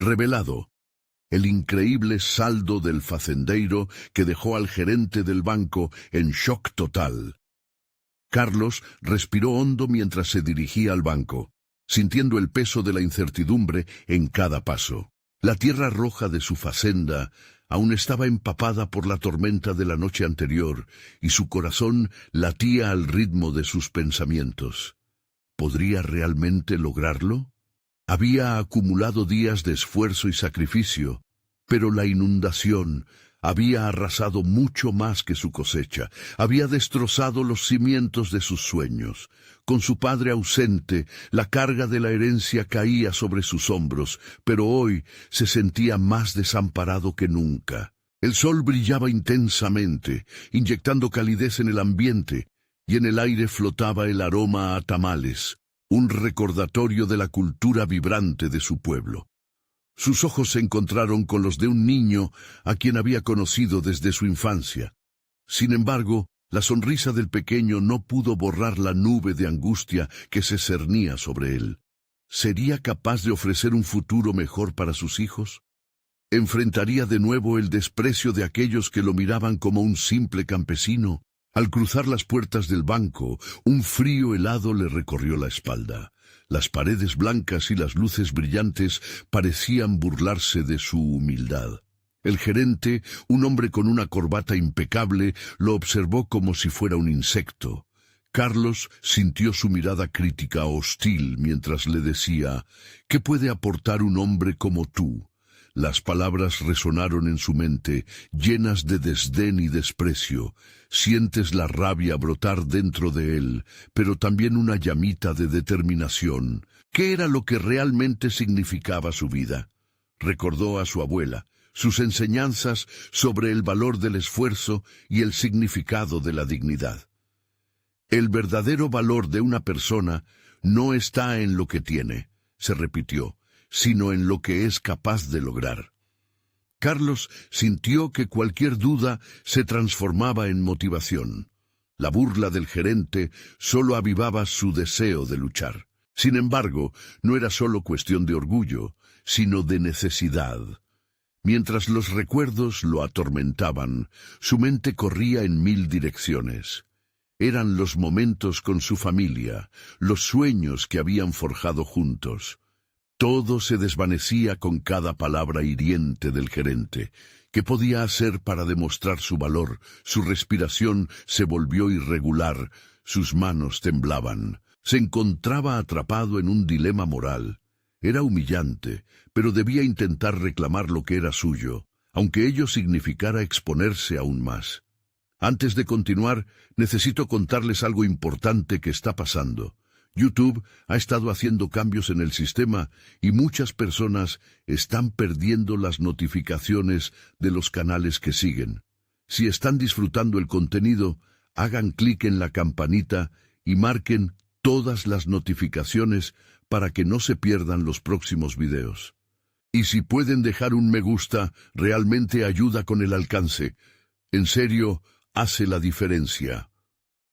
Revelado. El increíble saldo del facendeiro que dejó al gerente del banco en shock total. Carlos respiró hondo mientras se dirigía al banco, sintiendo el peso de la incertidumbre en cada paso. La tierra roja de su facenda aún estaba empapada por la tormenta de la noche anterior y su corazón latía al ritmo de sus pensamientos. ¿Podría realmente lograrlo? Había acumulado días de esfuerzo y sacrificio, pero la inundación había arrasado mucho más que su cosecha, había destrozado los cimientos de sus sueños. Con su padre ausente, la carga de la herencia caía sobre sus hombros, pero hoy se sentía más desamparado que nunca. El sol brillaba intensamente, inyectando calidez en el ambiente, y en el aire flotaba el aroma a tamales, un recordatorio de la cultura vibrante de su pueblo. Sus ojos se encontraron con los de un niño a quien había conocido desde su infancia. Sin embargo, la sonrisa del pequeño no pudo borrar la nube de angustia que se cernía sobre él. ¿Sería capaz de ofrecer un futuro mejor para sus hijos? ¿Enfrentaría de nuevo el desprecio de aquellos que lo miraban como un simple campesino? Al cruzar las puertas del banco, un frío helado le recorrió la espalda. Las paredes blancas y las luces brillantes parecían burlarse de su humildad. El gerente, un hombre con una corbata impecable, lo observó como si fuera un insecto. Carlos sintió su mirada crítica hostil mientras le decía: «¿Qué puede aportar un hombre como tú?». Las palabras resonaron en su mente, llenas de desdén y desprecio. Sientes la rabia brotar dentro de él, pero también una llamita de determinación. ¿Qué era lo que realmente significaba su vida? Recordó a su abuela, sus enseñanzas sobre el valor del esfuerzo y el significado de la dignidad. El verdadero valor de una persona no está en lo que tiene, se repitió, sino en lo que es capaz de lograr. Carlos sintió que cualquier duda se transformaba en motivación. La burla del gerente solo avivaba su deseo de luchar. Sin embargo, no era solo cuestión de orgullo, sino de necesidad. Mientras los recuerdos lo atormentaban, su mente corría en 1000 direcciones. Eran los momentos con su familia, los sueños que habían forjado juntos. Todo se desvanecía con cada palabra hiriente del gerente. ¿Qué podía hacer para demostrar su valor? Su respiración se volvió irregular, sus manos temblaban. Se encontraba atrapado en un dilema moral. Era humillante, pero debía intentar reclamar lo que era suyo, aunque ello significara exponerse aún más. Antes de continuar, necesito contarles algo importante que está pasando. YouTube ha estado haciendo cambios en el sistema y muchas personas están perdiendo las notificaciones de los canales que siguen. Si están disfrutando el contenido, hagan clic en la campanita y marquen todas las notificaciones para que no se pierdan los próximos videos. Y si pueden dejar un me gusta, realmente ayuda con el alcance. En serio, hace la diferencia.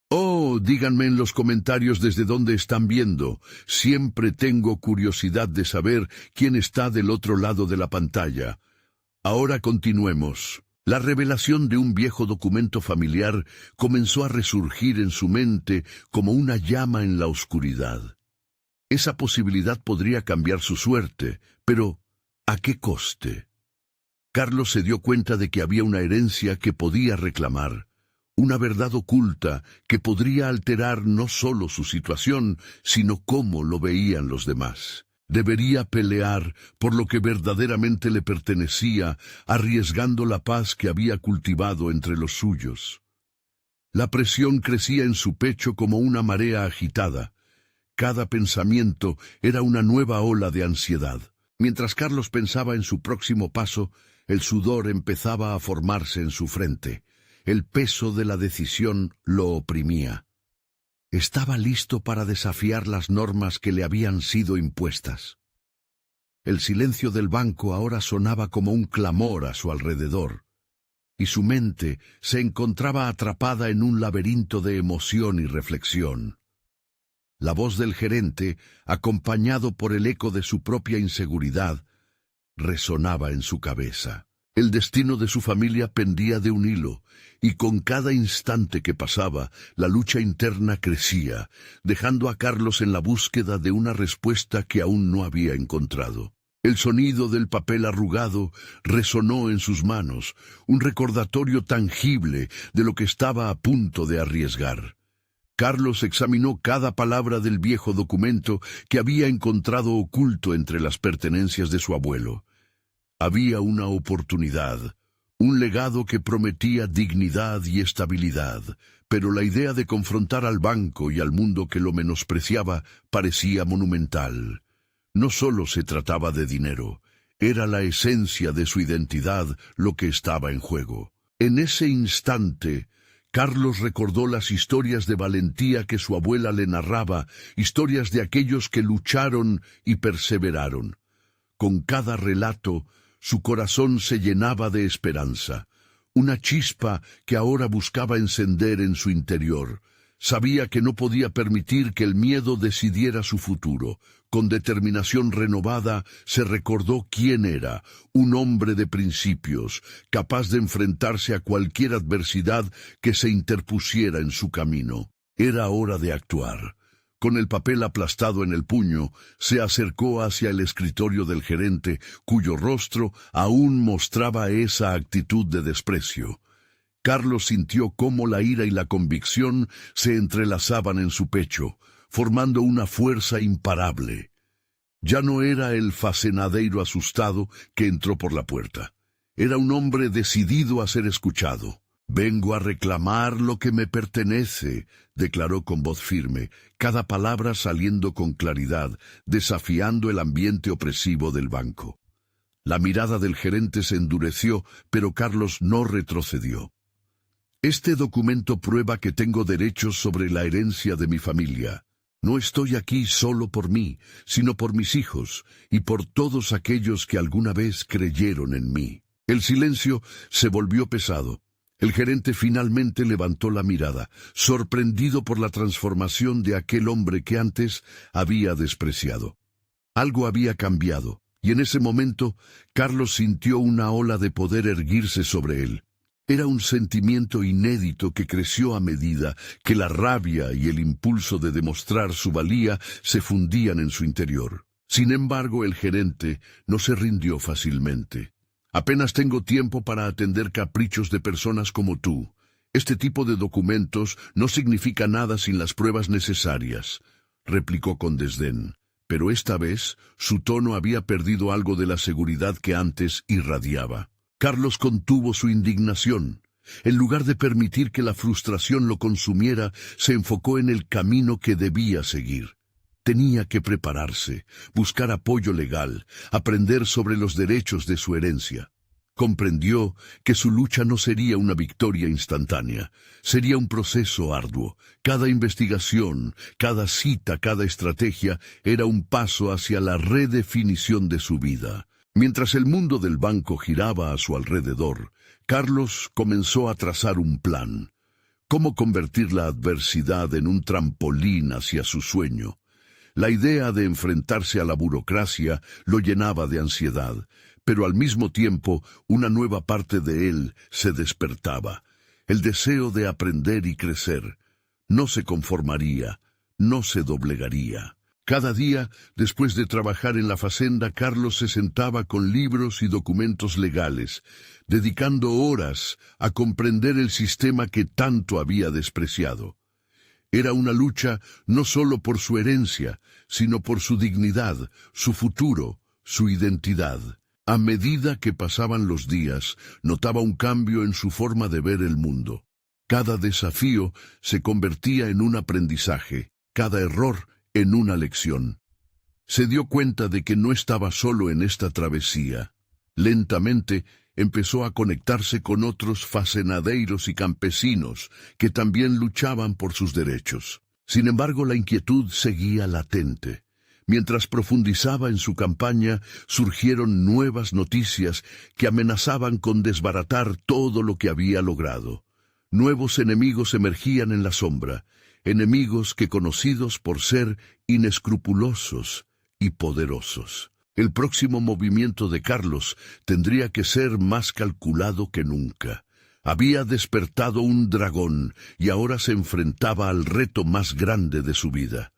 Oh, díganme en los comentarios desde dónde están viendo. Siempre tengo curiosidad de saber quién está del otro lado de la pantalla. Ahora continuemos. La revelación de un viejo documento familiar comenzó a resurgir en su mente como una llama en la oscuridad. Esa posibilidad podría cambiar su suerte, pero ¿a qué coste? Carlos se dio cuenta de que había una herencia que podía reclamar. Una verdad oculta que podría alterar no solo su situación, sino cómo lo veían los demás. Debería pelear por lo que verdaderamente le pertenecía, arriesgando la paz que había cultivado entre los suyos. La presión crecía en su pecho como una marea agitada. Cada pensamiento era una nueva ola de ansiedad. Mientras Carlos pensaba en su próximo paso, el sudor empezaba a formarse en su frente. El peso de la decisión lo oprimía. Estaba listo para desafiar las normas que le habían sido impuestas. El silencio del banco ahora sonaba como un clamor a su alrededor, y su mente se encontraba atrapada en un laberinto de emoción y reflexión. La voz del gerente, acompañado por el eco de su propia inseguridad, resonaba en su cabeza. El destino de su familia pendía de un hilo, y con cada instante que pasaba, la lucha interna crecía, dejando a Carlos en la búsqueda de una respuesta que aún no había encontrado. El sonido del papel arrugado resonó en sus manos, un recordatorio tangible de lo que estaba a punto de arriesgar. Carlos examinó cada palabra del viejo documento que había encontrado oculto entre las pertenencias de su abuelo. Había una oportunidad, un legado que prometía dignidad y estabilidad, pero la idea de confrontar al banco y al mundo que lo menospreciaba parecía monumental. No solo se trataba de dinero, era la esencia de su identidad lo que estaba en juego. En ese instante, Carlos recordó las historias de valentía que su abuela le narraba, historias de aquellos que lucharon y perseveraron. Con cada relato, su corazón se llenaba de esperanza, una chispa que ahora buscaba encender en su interior. Sabía que no podía permitir que el miedo decidiera su futuro. Con determinación renovada, se recordó quién era, un hombre de principios, capaz de enfrentarse a cualquier adversidad que se interpusiera en su camino. Era hora de actuar. Con el papel aplastado en el puño, se acercó hacia el escritorio del gerente, cuyo rostro aún mostraba esa actitud de desprecio. Carlos sintió cómo la ira y la convicción se entrelazaban en su pecho, formando una fuerza imparable. Ya no era el facenadeiro asustado que entró por la puerta. Era un hombre decidido a ser escuchado. «Vengo a reclamar lo que me pertenece», declaró con voz firme, cada palabra saliendo con claridad, desafiando el ambiente opresivo del banco. La mirada del gerente se endureció, pero Carlos no retrocedió. «Este documento prueba que tengo derechos sobre la herencia de mi familia. No estoy aquí solo por mí, sino por mis hijos y por todos aquellos que alguna vez creyeron en mí». El silencio se volvió pesado. El gerente finalmente levantó la mirada, sorprendido por la transformación de aquel hombre que antes había despreciado. Algo había cambiado, y en ese momento Carlos sintió una ola de poder erguirse sobre él. Era un sentimiento inédito que creció a medida que la rabia y el impulso de demostrar su valía se fundían en su interior. Sin embargo, el gerente no se rindió fácilmente. «Apenas tengo tiempo para atender caprichos de personas como tú. Este tipo de documentos no significa nada sin las pruebas necesarias», replicó con desdén. Pero esta vez su tono había perdido algo de la seguridad que antes irradiaba. Carlos contuvo su indignación. En lugar de permitir que la frustración lo consumiera, se enfocó en el camino que debía seguir. Tenía que prepararse, buscar apoyo legal, aprender sobre los derechos de su herencia. Comprendió que su lucha no sería una victoria instantánea, sería un proceso arduo. Cada investigación, cada cita, cada estrategia era un paso hacia la redefinición de su vida. Mientras el mundo del banco giraba a su alrededor, Carlos comenzó a trazar un plan. ¿Cómo convertir la adversidad en un trampolín hacia su sueño? La idea de enfrentarse a la burocracia lo llenaba de ansiedad, pero al mismo tiempo una nueva parte de él se despertaba, el deseo de aprender y crecer. No se conformaría, no se doblegaría. Cada día, después de trabajar en la facenda, Carlos se sentaba con libros y documentos legales, dedicando horas a comprender el sistema que tanto había despreciado. Era una lucha no solo por su herencia, sino por su dignidad, su futuro, su identidad. A medida que pasaban los días, notaba un cambio en su forma de ver el mundo. Cada desafío se convertía en un aprendizaje, cada error en una lección. Se dio cuenta de que no estaba solo en esta travesía. Lentamente empezó a conectarse con otros facenadeiros y campesinos que también luchaban por sus derechos. Sin embargo, la inquietud seguía latente. Mientras profundizaba en su campaña, surgieron nuevas noticias que amenazaban con desbaratar todo lo que había logrado. Nuevos enemigos emergían en la sombra, enemigos que conocidos por ser inescrupulosos y poderosos. El próximo movimiento de Carlos tendría que ser más calculado que nunca. Había despertado un dragón y ahora se enfrentaba al reto más grande de su vida.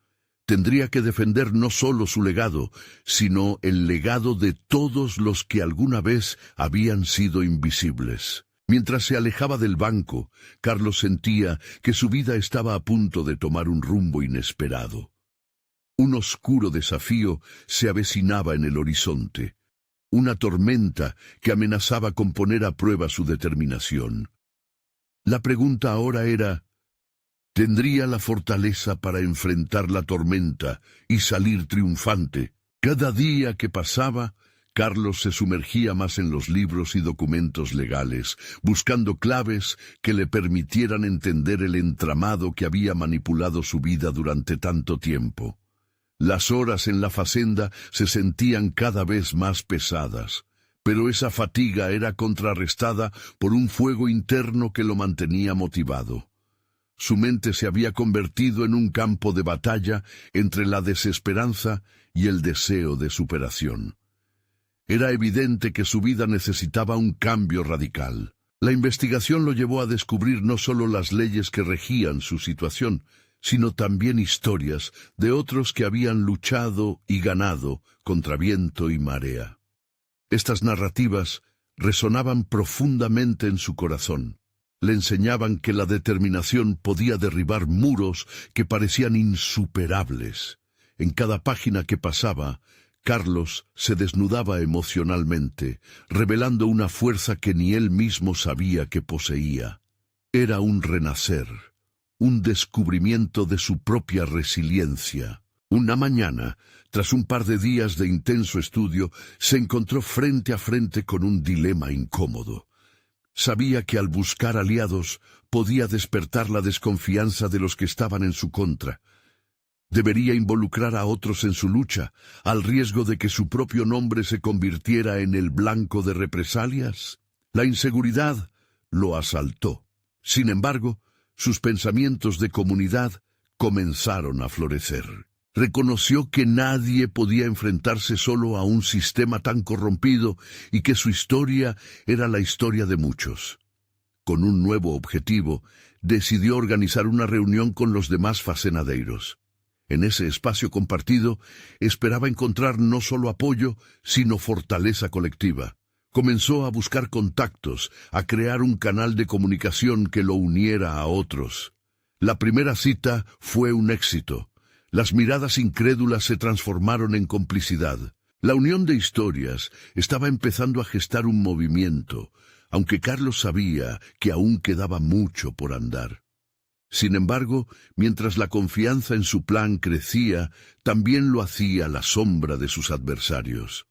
Tendría que defender no solo su legado, sino el legado de todos los que alguna vez habían sido invisibles. Mientras se alejaba del banco, Carlos sentía que su vida estaba a punto de tomar un rumbo inesperado. Un oscuro desafío se avecinaba en el horizonte, una tormenta que amenazaba con poner a prueba su determinación. La pregunta ahora era: ¿tendría la fortaleza para enfrentar la tormenta y salir triunfante? Cada día que pasaba, Carlos se sumergía más en los libros y documentos legales, buscando claves que le permitieran entender el entramado que había manipulado su vida durante tanto tiempo. Las horas en la facenda se sentían cada vez más pesadas, pero esa fatiga era contrarrestada por un fuego interno que lo mantenía motivado. Su mente se había convertido en un campo de batalla entre la desesperanza y el deseo de superación. Era evidente que su vida necesitaba un cambio radical. La investigación lo llevó a descubrir no solo las leyes que regían su situación, sino también historias de otros que habían luchado y ganado contra viento y marea. Estas narrativas resonaban profundamente en su corazón. Le enseñaban que la determinación podía derribar muros que parecían insuperables. En cada página que pasaba, Carlos se desnudaba emocionalmente, revelando una fuerza que ni él mismo sabía que poseía. Era un renacer, un descubrimiento de su propia resiliencia. Una mañana, tras un par de días de intenso estudio, se encontró frente a frente con un dilema incómodo. Sabía que al buscar aliados podía despertar la desconfianza de los que estaban en su contra. Debería involucrar a otros en su lucha, al riesgo de que su propio nombre se convirtiera en el blanco de represalias. La inseguridad lo asaltó. Sin embargo, sus pensamientos de comunidad comenzaron a florecer. Reconoció que nadie podía enfrentarse solo a un sistema tan corrompido y que su historia era la historia de muchos. Con un nuevo objetivo, decidió organizar una reunión con los demás facenadeiros. En ese espacio compartido, esperaba encontrar no solo apoyo, sino fortaleza colectiva. Comenzó a buscar contactos, a crear un canal de comunicación que lo uniera a otros. La primera cita fue un éxito. Las miradas incrédulas se transformaron en complicidad. La unión de historias estaba empezando a gestar un movimiento, aunque Carlos sabía que aún quedaba mucho por andar. Sin embargo, mientras la confianza en su plan crecía, también lo hacía la sombra de sus adversarios.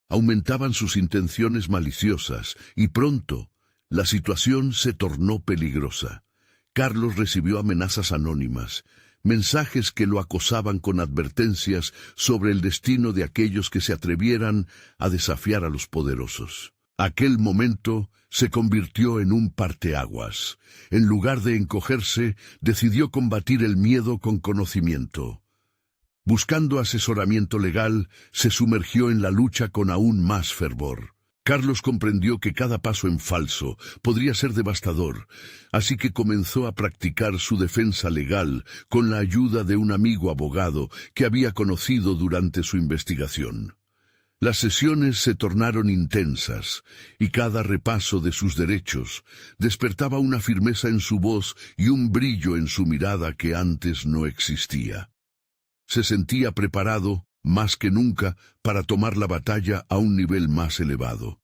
Aumentaban sus intenciones maliciosas y pronto la situación se tornó peligrosa. Carlos recibió amenazas anónimas, mensajes que lo acosaban con advertencias sobre el destino de aquellos que se atrevieran a desafiar a los poderosos. Aquel momento se convirtió en un parteaguas. En lugar de encogerse, decidió combatir el miedo con conocimiento. Buscando asesoramiento legal, se sumergió en la lucha con aún más fervor. Carlos comprendió que cada paso en falso podría ser devastador, así que comenzó a practicar su defensa legal con la ayuda de un amigo abogado que había conocido durante su investigación. Las sesiones se tornaron intensas, y cada repaso de sus derechos despertaba una firmeza en su voz y un brillo en su mirada que antes no existía. Se sentía preparado, más que nunca, para tomar la batalla a un nivel más elevado.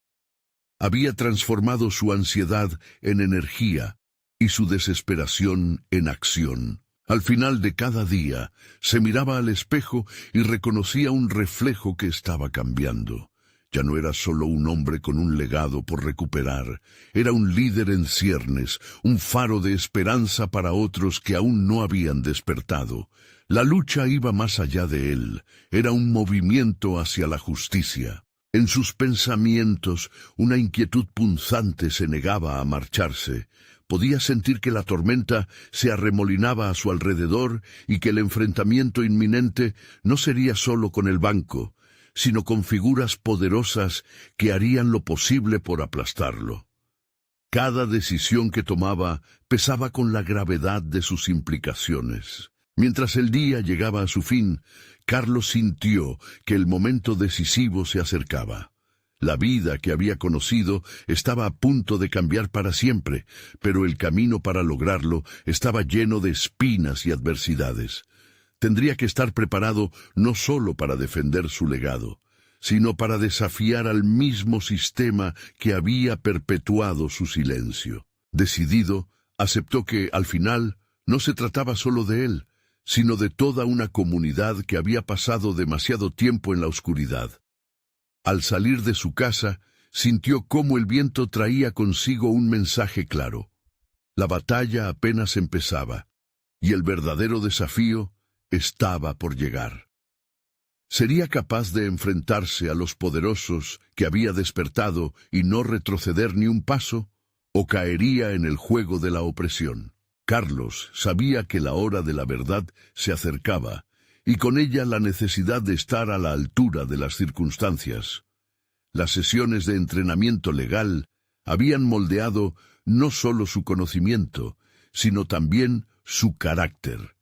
Había transformado su ansiedad en energía y su desesperación en acción. Al final de cada día, se miraba al espejo y reconocía un reflejo que estaba cambiando. Ya no era solo un hombre con un legado por recuperar, era un líder en ciernes, un faro de esperanza para otros que aún no habían despertado. La lucha iba más allá de él, era un movimiento hacia la justicia. En sus pensamientos, una inquietud punzante se negaba a marcharse. Podía sentir que la tormenta se arremolinaba a su alrededor y que el enfrentamiento inminente no sería solo con el banco, sino con figuras poderosas que harían lo posible por aplastarlo. Cada decisión que tomaba pesaba con la gravedad de sus implicaciones. Mientras el día llegaba a su fin, Carlos sintió que el momento decisivo se acercaba. La vida que había conocido estaba a punto de cambiar para siempre, pero el camino para lograrlo estaba lleno de espinas y adversidades. Tendría que estar preparado no solo para defender su legado, sino para desafiar al mismo sistema que había perpetuado su silencio. Decidido, aceptó que, al final, no se trataba solo de él, sino de toda una comunidad que había pasado demasiado tiempo en la oscuridad. Al salir de su casa, sintió cómo el viento traía consigo un mensaje claro. La batalla apenas empezaba, y el verdadero desafío estaba por llegar. ¿Sería capaz de enfrentarse a los poderosos que había despertado y no retroceder ni un paso? ¿O caería en el juego de la opresión? Carlos sabía que la hora de la verdad se acercaba, y con ella la necesidad de estar a la altura de las circunstancias. Las sesiones de entrenamiento legal habían moldeado no solo su conocimiento, sino también su carácter.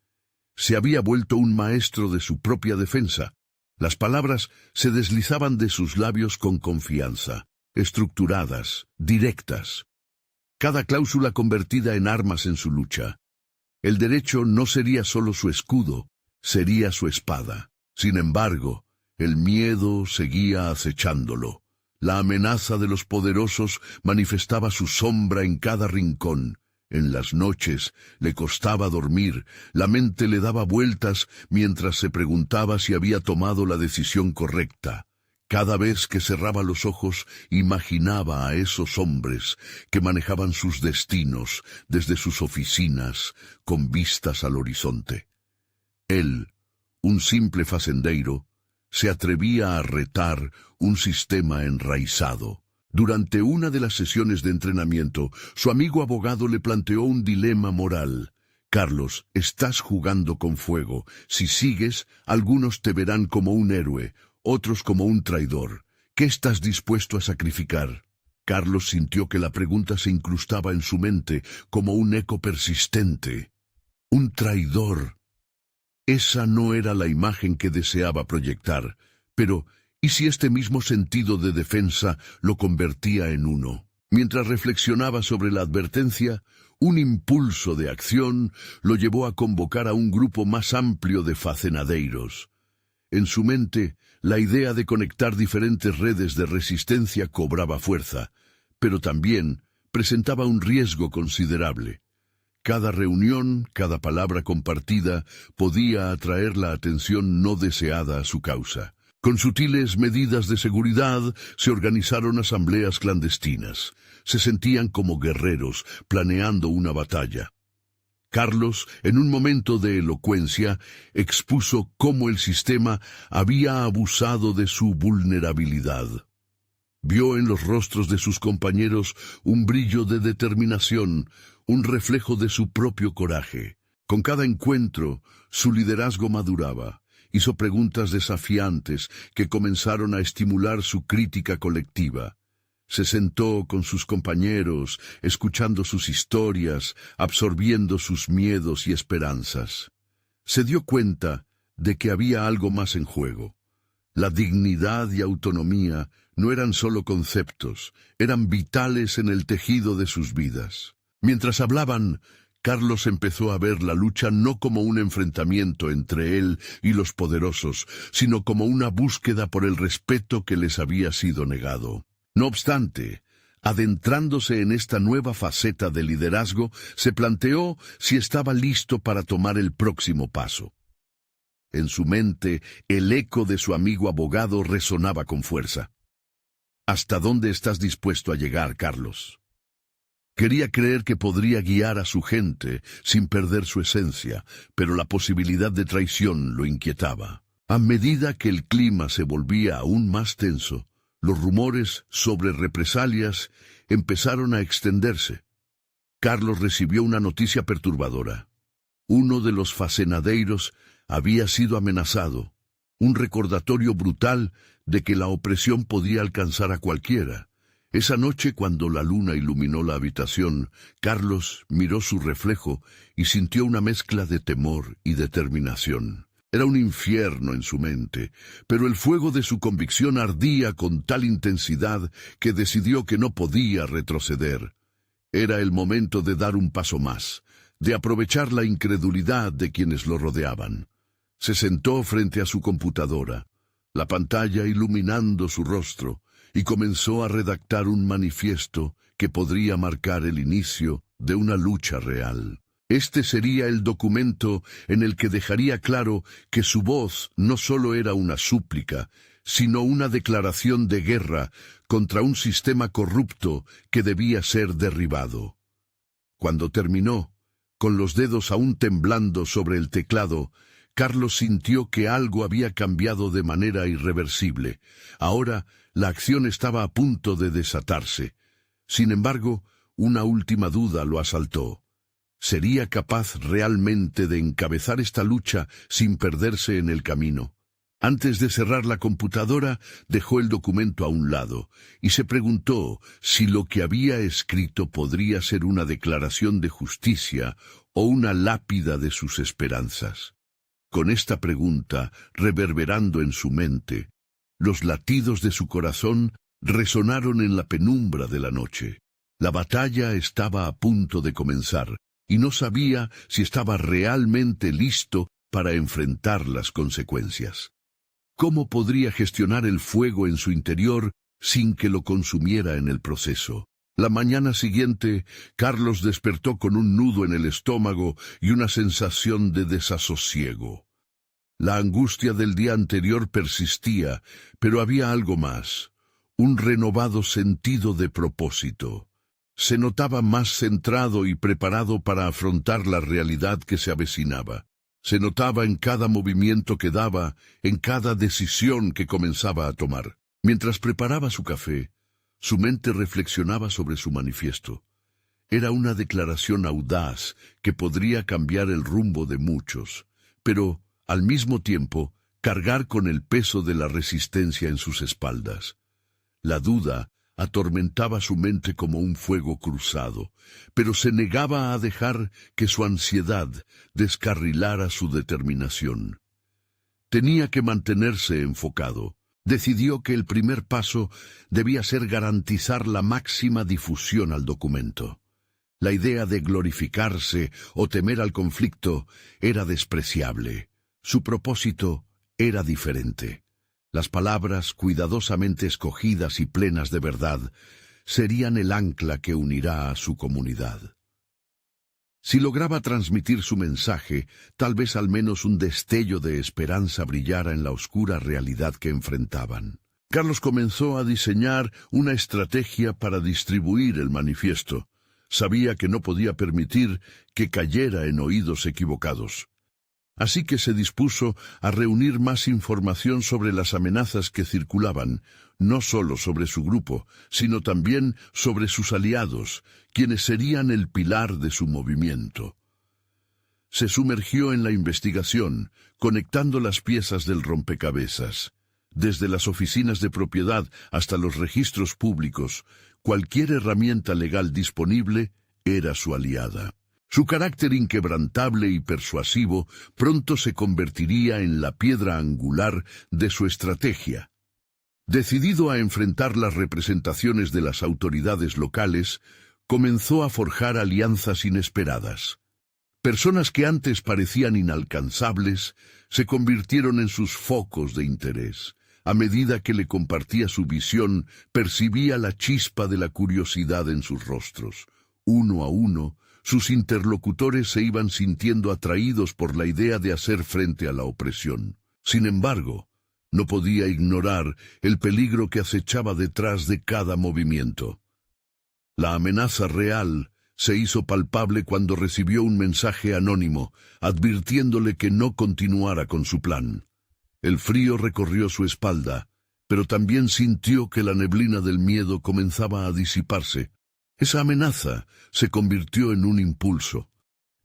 Se había vuelto un maestro de su propia defensa. Las palabras se deslizaban de sus labios con confianza, estructuradas, directas. Cada cláusula convertida en armas en su lucha. El derecho no sería solo su escudo, sería su espada. Sin embargo, el miedo seguía acechándolo. La amenaza de los poderosos manifestaba su sombra en cada rincón. En las noches le costaba dormir, la mente le daba vueltas mientras se preguntaba si había tomado la decisión correcta. Cada vez que cerraba los ojos, imaginaba a esos hombres que manejaban sus destinos desde sus oficinas, con vistas al horizonte. Él, un simple facendeiro, se atrevía a retar un sistema enraizado. Durante una de las sesiones de entrenamiento, su amigo abogado le planteó un dilema moral. Carlos, estás jugando con fuego. Si sigues, algunos te verán como un héroe, otros como un traidor. ¿Qué estás dispuesto a sacrificar? Carlos sintió que la pregunta se incrustaba en su mente como un eco persistente. Un traidor. Esa no era la imagen que deseaba proyectar, pero ¿y si este mismo sentido de defensa lo convertía en uno? Mientras reflexionaba sobre la advertencia, un impulso de acción lo llevó a convocar a un grupo más amplio de facenadeiros. En su mente, la idea de conectar diferentes redes de resistencia cobraba fuerza, pero también presentaba un riesgo considerable. Cada reunión, cada palabra compartida, podía atraer la atención no deseada a su causa. Con sutiles medidas de seguridad, se organizaron asambleas clandestinas. Se sentían como guerreros, planeando una batalla. Carlos, en un momento de elocuencia, expuso cómo el sistema había abusado de su vulnerabilidad. Vio en los rostros de sus compañeros un brillo de determinación, un reflejo de su propio coraje. Con cada encuentro, su liderazgo maduraba. Hizo preguntas desafiantes que comenzaron a estimular su crítica colectiva. Se sentó con sus compañeros, escuchando sus historias, absorbiendo sus miedos y esperanzas. Se dio cuenta de que había algo más en juego. La dignidad y autonomía no eran solo conceptos, eran vitales en el tejido de sus vidas. Mientras hablaban, Carlos empezó a ver la lucha no como un enfrentamiento entre él y los poderosos, sino como una búsqueda por el respeto que les había sido negado. No obstante, adentrándose en esta nueva faceta de liderazgo, se planteó si estaba listo para tomar el próximo paso. En su mente, el eco de su amigo abogado resonaba con fuerza. ¿Hasta dónde estás dispuesto a llegar, Carlos? Quería creer que podría guiar a su gente sin perder su esencia, pero la posibilidad de traición lo inquietaba. A medida que el clima se volvía aún más tenso, los rumores sobre represalias empezaron a extenderse. Carlos recibió una noticia perturbadora. Uno de los facenadeiros había sido amenazado. un recordatorio brutal de que la opresión podía alcanzar a cualquiera. Esa noche, cuando la luna iluminó la habitación, Carlos miró su reflejo y sintió una mezcla de temor y determinación. Era un infierno en su mente, pero el fuego de su convicción ardía con tal intensidad que decidió que no podía retroceder. Era el momento de dar un paso más, de aprovechar la incredulidad de quienes lo rodeaban. Se sentó frente a su computadora, la pantalla iluminando su rostro, y comenzó a redactar un manifiesto que podría marcar el inicio de una lucha real. Este sería el documento en el que dejaría claro que su voz no solo era una súplica, sino una declaración de guerra contra un sistema corrupto que debía ser derribado. Cuando terminó, con los dedos aún temblando sobre el teclado, Carlos sintió que algo había cambiado de manera irreversible. Ahora, la acción estaba a punto de desatarse. Sin embargo, una última duda lo asaltó. ¿Sería capaz realmente de encabezar esta lucha sin perderse en el camino? Antes de cerrar la computadora, dejó el documento a un lado y se preguntó si lo que había escrito podría ser una declaración de justicia o una lápida de sus esperanzas. Con esta pregunta reverberando en su mente, los latidos de su corazón resonaron en la penumbra de la noche. La batalla estaba a punto de comenzar, y no sabía si estaba realmente listo para enfrentar las consecuencias. ¿Cómo podría gestionar el fuego en su interior sin que lo consumiera en el proceso? La mañana siguiente, Carlos despertó con un nudo en el estómago y una sensación de desasosiego. La angustia del día anterior persistía, pero había algo más, un renovado sentido de propósito. Se notaba más centrado y preparado para afrontar la realidad que se avecinaba. Se notaba en cada movimiento que daba, en cada decisión que comenzaba a tomar. Mientras preparaba su café, su mente reflexionaba sobre su manifiesto. Era una declaración audaz que podría cambiar el rumbo de muchos, pero, al mismo tiempo, cargar con el peso de la resistencia en sus espaldas. La duda atormentaba su mente como un fuego cruzado, pero se negaba a dejar que su ansiedad descarrilara su determinación. Tenía que mantenerse enfocado. Decidió que el primer paso debía ser garantizar la máxima difusión al documento. La idea de glorificarse o temer al conflicto era despreciable. Su propósito era diferente. Las palabras, cuidadosamente escogidas y plenas de verdad, serían el ancla que unirá a su comunidad. Si lograba transmitir su mensaje, tal vez al menos un destello de esperanza brillara en la oscura realidad que enfrentaban. Carlos comenzó a diseñar una estrategia para distribuir el manifiesto. Sabía que no podía permitir que cayera en oídos equivocados. Así que se dispuso a reunir más información sobre las amenazas que circulaban, no solo sobre su grupo, sino también sobre sus aliados, quienes serían el pilar de su movimiento. Se sumergió en la investigación, conectando las piezas del rompecabezas. Desde las oficinas de propiedad hasta los registros públicos, cualquier herramienta legal disponible era su aliada. Su carácter inquebrantable y persuasivo pronto se convertiría en la piedra angular de su estrategia. Decidido a enfrentar las representaciones de las autoridades locales, comenzó a forjar alianzas inesperadas. Personas que antes parecían inalcanzables se convirtieron en sus focos de interés. A medida que le compartía su visión, percibía la chispa de la curiosidad en sus rostros. Uno a uno, sus interlocutores se iban sintiendo atraídos por la idea de hacer frente a la opresión. Sin embargo, no podía ignorar el peligro que acechaba detrás de cada movimiento. La amenaza real se hizo palpable cuando recibió un mensaje anónimo, advirtiéndole que no continuara con su plan. El frío recorrió su espalda, pero también sintió que la neblina del miedo comenzaba a disiparse. Esa amenaza se convirtió en un impulso.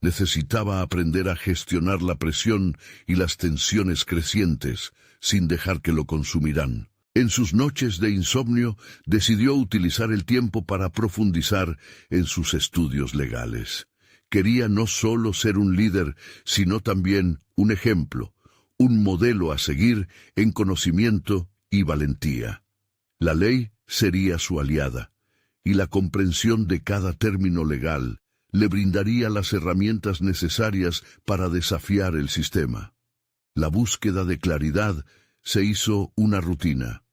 Necesitaba aprender a gestionar la presión y las tensiones crecientes, sin dejar que lo consumieran. En sus noches de insomnio, decidió utilizar el tiempo para profundizar en sus estudios legales. Quería no solo ser un líder, sino también un ejemplo, un modelo a seguir en conocimiento y valentía. La ley sería su aliada, y la comprensión de cada término legal le brindaría las herramientas necesarias para desafiar el sistema. La búsqueda de claridad se hizo una rutina.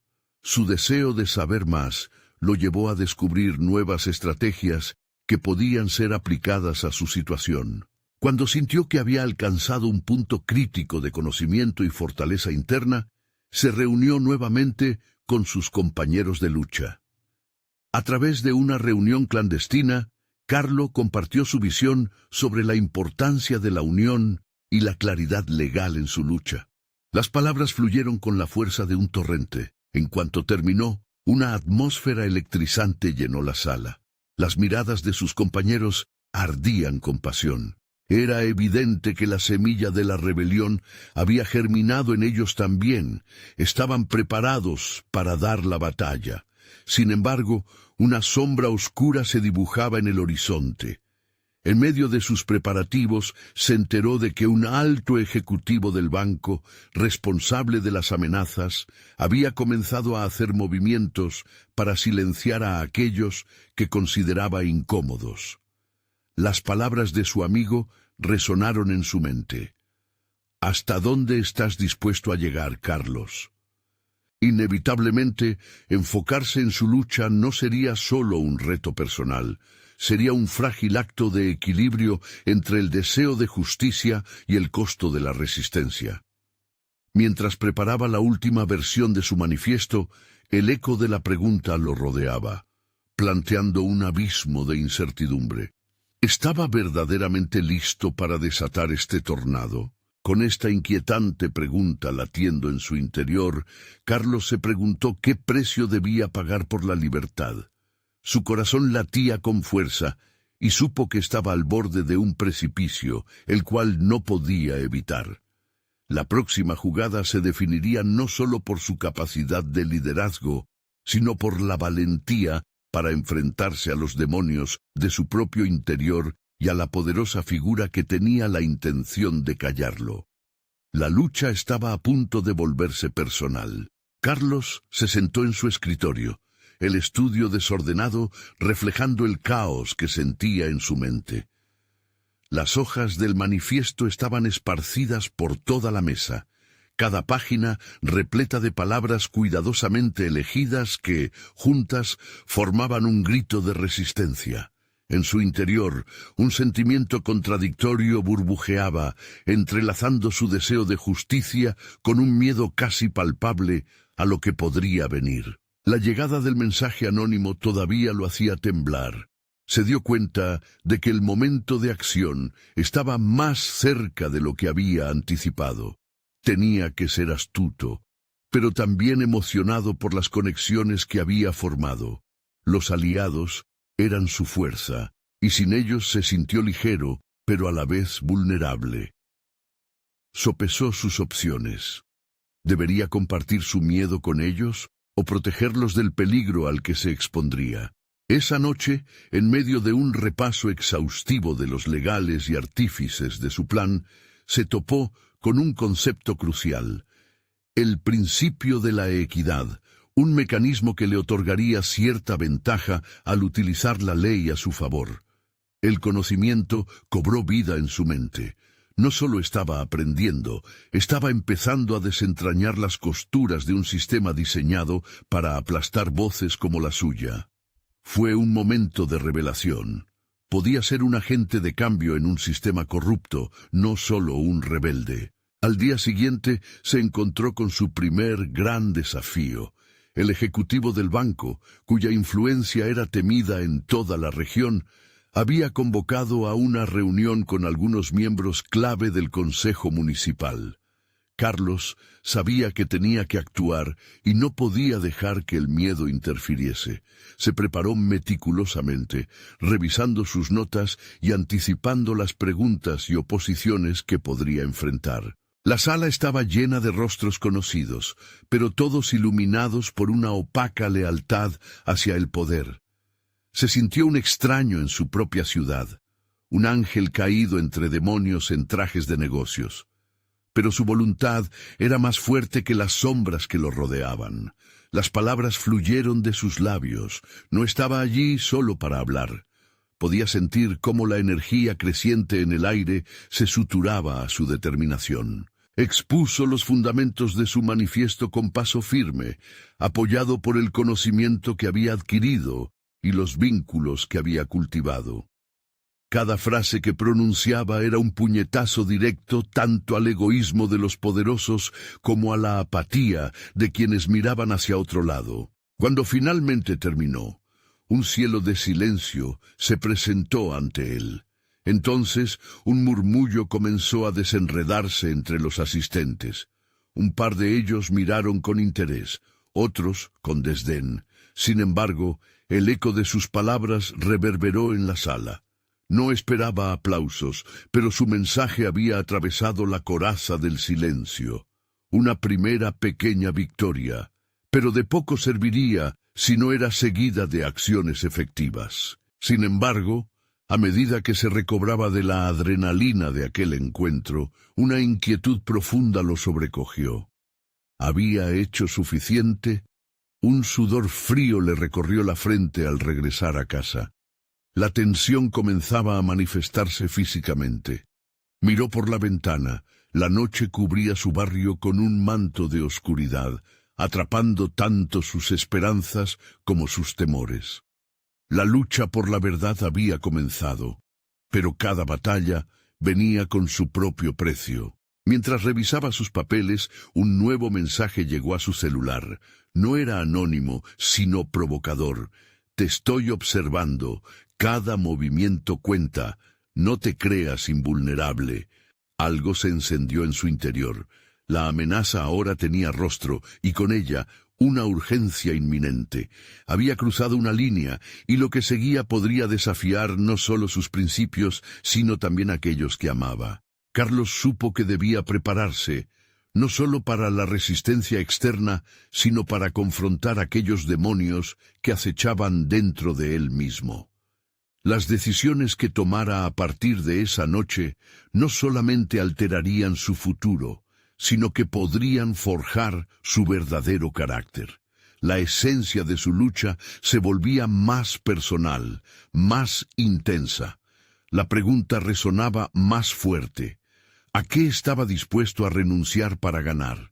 Su deseo de saber más lo llevó a descubrir nuevas estrategias que podían ser aplicadas a su situación. Cuando sintió que había alcanzado un punto crítico de conocimiento y fortaleza interna, se reunió nuevamente con sus compañeros de lucha. A través de una reunión clandestina, Carlo compartió su visión sobre la importancia de la unión y la claridad legal en su lucha. Las palabras fluyeron con la fuerza de un torrente. En cuanto terminó, una atmósfera electrizante llenó la sala. Las miradas de sus compañeros ardían con pasión. Era evidente que la semilla de la rebelión había germinado en ellos también. Estaban preparados para dar la batalla. Sin embargo, una sombra oscura se dibujaba en el horizonte. En medio de sus preparativos, se enteró de que un alto ejecutivo del banco, responsable de las amenazas, había comenzado a hacer movimientos para silenciar a aquellos que consideraba incómodos. Las palabras de su amigo resonaron en su mente. ¿Hasta dónde estás dispuesto a llegar, Carlos? Inevitablemente, enfocarse en su lucha no sería solo un reto personal, sería un frágil acto de equilibrio entre el deseo de justicia y el costo de la resistencia. Mientras preparaba la última versión de su manifiesto, el eco de la pregunta lo rodeaba, planteando un abismo de incertidumbre. ¿Estaba verdaderamente listo para desatar este tornado? Con esta inquietante pregunta latiendo en su interior, Carlos se preguntó qué precio debía pagar por la libertad. Su corazón latía con fuerza y supo que estaba al borde de un precipicio, el cual no podía evitar. La próxima jugada se definiría no solo por su capacidad de liderazgo, sino por la valentía para enfrentarse a los demonios de su propio interior y a la poderosa figura que tenía la intención de callarlo. La lucha estaba a punto de volverse personal. Carlos se sentó en su escritorio, el estudio desordenado reflejando el caos que sentía en su mente. Las hojas del manifiesto estaban esparcidas por toda la mesa, cada página repleta de palabras cuidadosamente elegidas que, juntas, formaban un grito de resistencia. En su interior, un sentimiento contradictorio burbujeaba, entrelazando su deseo de justicia con un miedo casi palpable a lo que podría venir. La llegada del mensaje anónimo todavía lo hacía temblar. Se dio cuenta de que el momento de acción estaba más cerca de lo que había anticipado. Tenía que ser astuto, pero también emocionado por las conexiones que había formado. Los aliados eran su fuerza, y sin ellos se sintió ligero, pero a la vez vulnerable. Sopesó sus opciones. ¿Debería compartir su miedo con ellos o protegerlos del peligro al que se expondría? Esa noche, en medio de un repaso exhaustivo de los legales y artífices de su plan, se topó con un concepto crucial: el principio de la equidad, un mecanismo que le otorgaría cierta ventaja al utilizar la ley a su favor. El conocimiento cobró vida en su mente. No solo estaba aprendiendo, estaba empezando a desentrañar las costuras de un sistema diseñado para aplastar voces como la suya. Fue un momento de revelación. Podía ser un agente de cambio en un sistema corrupto, no solo un rebelde. Al día siguiente se encontró con su primer gran desafío. El ejecutivo del banco, cuya influencia era temida en toda la región, había convocado a una reunión con algunos miembros clave del Consejo Municipal. Carlos sabía que tenía que actuar y no podía dejar que el miedo interfiriese. Se preparó meticulosamente, revisando sus notas y anticipando las preguntas y oposiciones que podría enfrentar. La sala estaba llena de rostros conocidos, pero todos iluminados por una opaca lealtad hacia el poder. Se sintió un extraño en su propia ciudad, un ángel caído entre demonios en trajes de negocios. Pero su voluntad era más fuerte que las sombras que lo rodeaban. Las palabras fluyeron de sus labios. No estaba allí solo para hablar. Podía sentir cómo la energía creciente en el aire se suturaba a su determinación. Expuso los fundamentos de su manifiesto con paso firme, apoyado por el conocimiento que había adquirido y los vínculos que había cultivado. Cada frase que pronunciaba era un puñetazo directo tanto al egoísmo de los poderosos como a la apatía de quienes miraban hacia otro lado. Cuando finalmente terminó, un cielo de silencio se presentó ante él. Entonces un murmullo comenzó a desenredarse entre los asistentes. Un par de ellos miraron con interés, otros con desdén. Sin embargo, el eco de sus palabras reverberó en la sala. No esperaba aplausos, pero su mensaje había atravesado la coraza del silencio. Una primera pequeña victoria, pero de poco serviría si no era seguida de acciones efectivas. Sin embargo, a medida que se recobraba de la adrenalina de aquel encuentro, una inquietud profunda lo sobrecogió. ¿Había hecho suficiente? Un sudor frío le recorrió la frente al regresar a casa. La tensión comenzaba a manifestarse físicamente. Miró por la ventana. La noche cubría su barrio con un manto de oscuridad, atrapando tanto sus esperanzas como sus temores. La lucha por la verdad había comenzado, pero cada batalla venía con su propio precio. Mientras revisaba sus papeles, un nuevo mensaje llegó a su celular. No era anónimo, sino provocador. Te estoy observando. Cada movimiento cuenta. No te creas invulnerable. Algo se encendió en su interior. La amenaza ahora tenía rostro, y con ella una urgencia inminente. Había cruzado una línea, y lo que seguía podría desafiar no solo sus principios, sino también aquellos que amaba. Carlos supo que debía prepararse, no solo para la resistencia externa, sino para confrontar aquellos demonios que acechaban dentro de él mismo. Las decisiones que tomara a partir de esa noche no solamente alterarían su futuro, sino que podrían forjar su verdadero carácter. La esencia de su lucha se volvía más personal, más intensa. La pregunta resonaba más fuerte. ¿A qué estaba dispuesto a renunciar para ganar?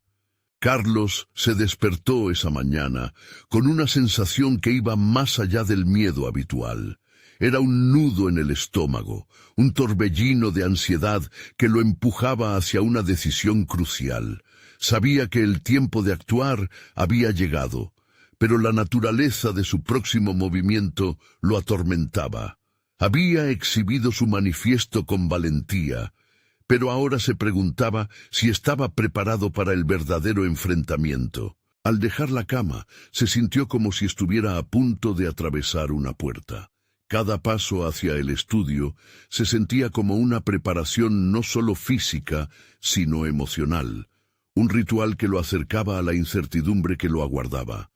Carlos se despertó esa mañana con una sensación que iba más allá del miedo habitual. Era un nudo en el estómago, un torbellino de ansiedad que lo empujaba hacia una decisión crucial. Sabía que el tiempo de actuar había llegado, pero la naturaleza de su próximo movimiento lo atormentaba. Había exhibido su manifiesto con valentía, pero ahora se preguntaba si estaba preparado para el verdadero enfrentamiento. Al dejar la cama, se sintió como si estuviera a punto de atravesar una puerta. Cada paso hacia el estudio se sentía como una preparación no solo física, sino emocional, un ritual que lo acercaba a la incertidumbre que lo aguardaba.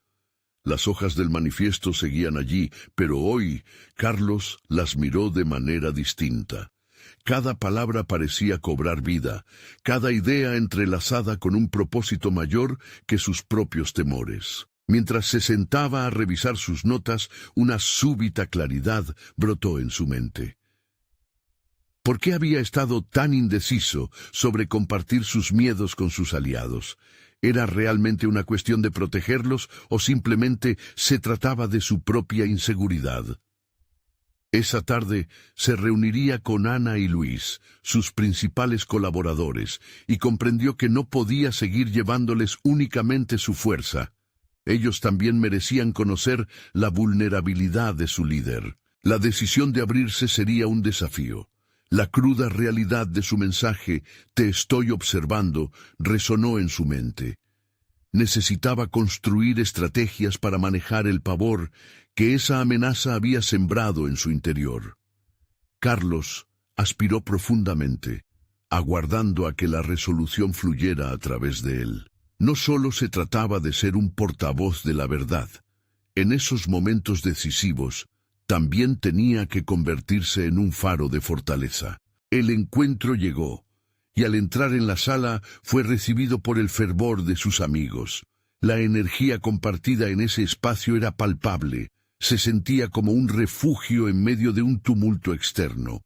Las hojas del manifiesto seguían allí, pero hoy Carlos las miró de manera distinta. Cada palabra parecía cobrar vida, cada idea entrelazada con un propósito mayor que sus propios temores. Mientras se sentaba a revisar sus notas, una súbita claridad brotó en su mente. ¿Por qué había estado tan indeciso sobre compartir sus miedos con sus aliados? ¿Era realmente una cuestión de protegerlos o simplemente se trataba de su propia inseguridad? Esa tarde se reuniría con Ana y Luis, sus principales colaboradores, y comprendió que no podía seguir llevándoles únicamente su fuerza. Ellos también merecían conocer la vulnerabilidad de su líder. La decisión de abrirse sería un desafío. La cruda realidad de su mensaje, "Te estoy observando", resonó en su mente. Necesitaba construir estrategias para manejar el pavor que esa amenaza había sembrado en su interior. Carlos aspiró profundamente. aguardando a que la resolución fluyera a través de él. No solo se trataba de ser un portavoz de la verdad. En esos momentos decisivos, también tenía que convertirse en un faro de fortaleza. El encuentro llegó, y al entrar en la sala fue recibido por el fervor de sus amigos. La energía compartida en ese espacio era palpable, se sentía como un refugio en medio de un tumulto externo.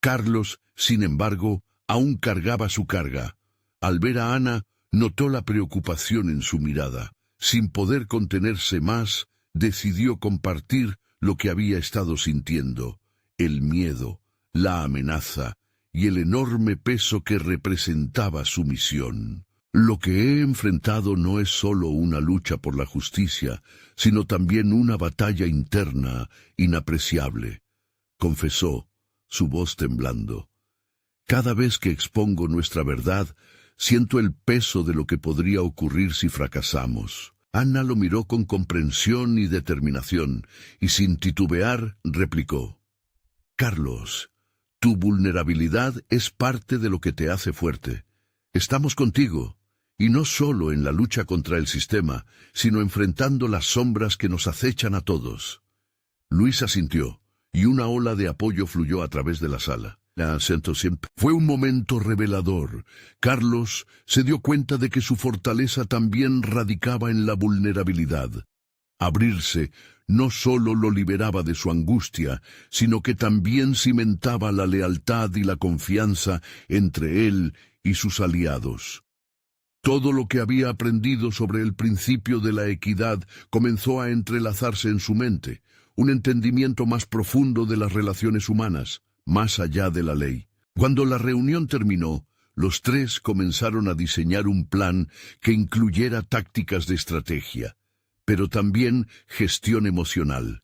Carlos, sin embargo, aún cargaba su carga. Al ver a Ana, notó la preocupación en su mirada. Sin poder contenerse más, decidió compartir lo que había estado sintiendo: el miedo, la amenaza y el enorme peso que representaba su misión. Lo que he enfrentado no es solo una lucha por la justicia, sino también una batalla interna inapreciable, confesó, su voz temblando. Cada vez que expongo nuestra verdad, siento el peso de lo que podría ocurrir si fracasamos. Ana lo miró con comprensión y determinación, y sin titubear replicó: Carlos, tu vulnerabilidad es parte de lo que te hace fuerte. Estamos contigo, y no solo en la lucha contra el sistema, sino enfrentando las sombras que nos acechan a todos. Luis asintió, y una ola de apoyo fluyó a través de la sala. Fue un momento revelador. Carlos se dio cuenta de que su fortaleza también radicaba en la vulnerabilidad. Abrirse no solo lo liberaba de su angustia, sino que también cimentaba la lealtad y la confianza entre él y sus aliados. Todo lo que había aprendido sobre el principio de la equidad comenzó a entrelazarse en su mente, un entendimiento más profundo de las relaciones humanas, más allá de la ley. Cuando la reunión terminó, los tres comenzaron a diseñar un plan que incluyera tácticas de estrategia, pero también gestión emocional.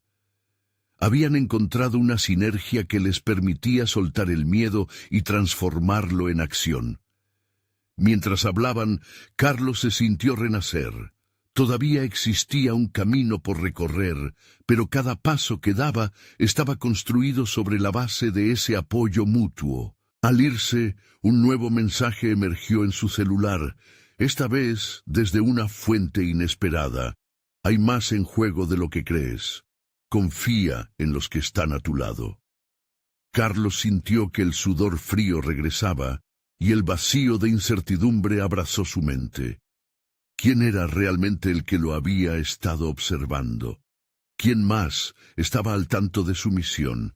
Habían encontrado una sinergia que les permitía soltar el miedo y transformarlo en acción. Mientras hablaban, Carlos se sintió renacer. Todavía existía un camino por recorrer, pero cada paso que daba estaba construido sobre la base de ese apoyo mutuo. Al irse, un nuevo mensaje emergió en su celular, esta vez desde una fuente inesperada. Hay más en juego de lo que crees. Confía en los que están a tu lado. Carlos sintió que el sudor frío regresaba, y el vacío de incertidumbre abrazó su mente. ¿Quién era realmente el que lo había estado observando? ¿Quién más estaba al tanto de su misión?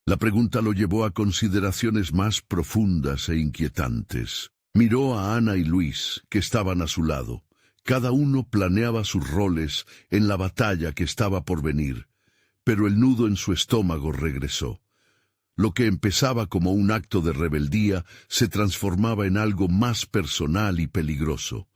La pregunta lo llevó a consideraciones más profundas e inquietantes. Miró a Ana y Luis, que estaban a su lado. Cada uno planeaba sus roles en la batalla que estaba por venir, pero el nudo en su estómago regresó. Lo que empezaba como un acto de rebeldía se transformaba en algo más personal y peligroso.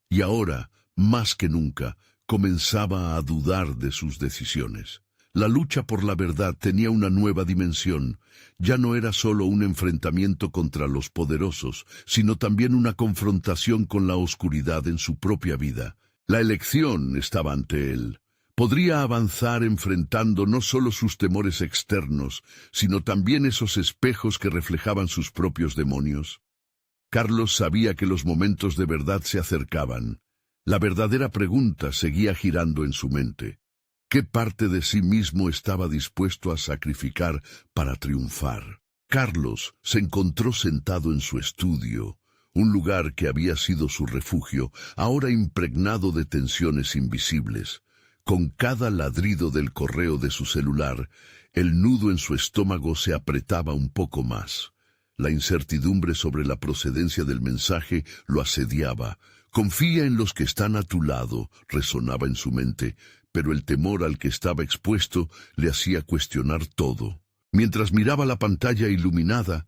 Y ahora, más que nunca, comenzaba a dudar de sus decisiones. La lucha por la verdad tenía una nueva dimensión. Ya no era solo un enfrentamiento contra los poderosos, sino también una confrontación con la oscuridad en su propia vida. La elección estaba ante él. Podría avanzar enfrentando no solo sus temores externos, sino también esos espejos que reflejaban sus propios demonios. Carlos sabía que los momentos de verdad se acercaban. La verdadera pregunta seguía girando en su mente. ¿Qué parte de sí mismo estaba dispuesto a sacrificar para triunfar? Carlos se encontró sentado en su estudio, un lugar que había sido su refugio, ahora impregnado de tensiones invisibles. Con cada ladrido del correo de su celular, el nudo en su estómago se apretaba un poco más. La incertidumbre sobre la procedencia del mensaje lo asediaba. Confía en los que están a tu lado, resonaba en su mente, pero el temor al que estaba expuesto le hacía cuestionar todo. Mientras miraba la pantalla iluminada,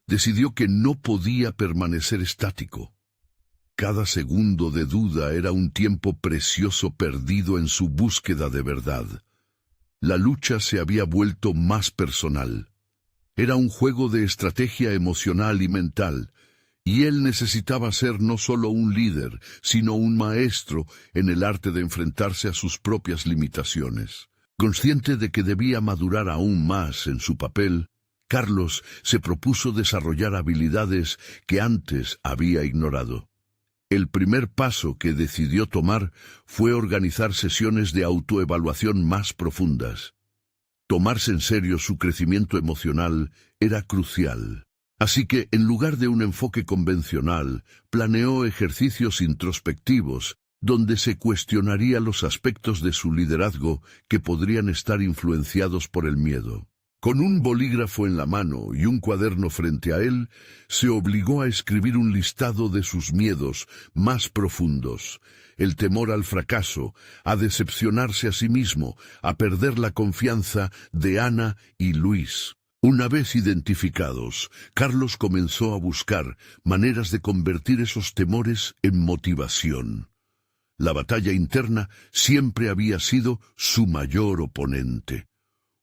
decidió que no podía permanecer estático. Cada segundo de duda era un tiempo precioso perdido en su búsqueda de verdad. La lucha se había vuelto más personal. Era un juego de estrategia emocional y mental, y él necesitaba ser no solo un líder, sino un maestro en el arte de enfrentarse a sus propias limitaciones. Consciente de que debía madurar aún más en su papel, Carlos se propuso desarrollar habilidades que antes había ignorado. El primer paso que decidió tomar fue organizar sesiones de autoevaluación más profundas. Tomarse en serio su crecimiento emocional era crucial. Así que, en lugar de un enfoque convencional, planeó ejercicios introspectivos donde se cuestionaría los aspectos de su liderazgo que podrían estar influenciados por el miedo. Con un bolígrafo en la mano y un cuaderno frente a él, se obligó a escribir un listado de sus miedos más profundos: el temor al fracaso, a decepcionarse a sí mismo, a perder la confianza de Ana y Luis. Una vez identificados, Carlos comenzó a buscar maneras de convertir esos temores en motivación. La batalla interna siempre había sido su mayor oponente.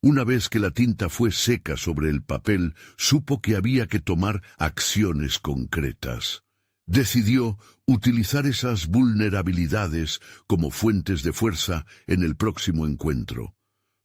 Una vez que la tinta fue seca sobre el papel, supo que había que tomar acciones concretas. Decidió utilizar esas vulnerabilidades como fuentes de fuerza en el próximo encuentro.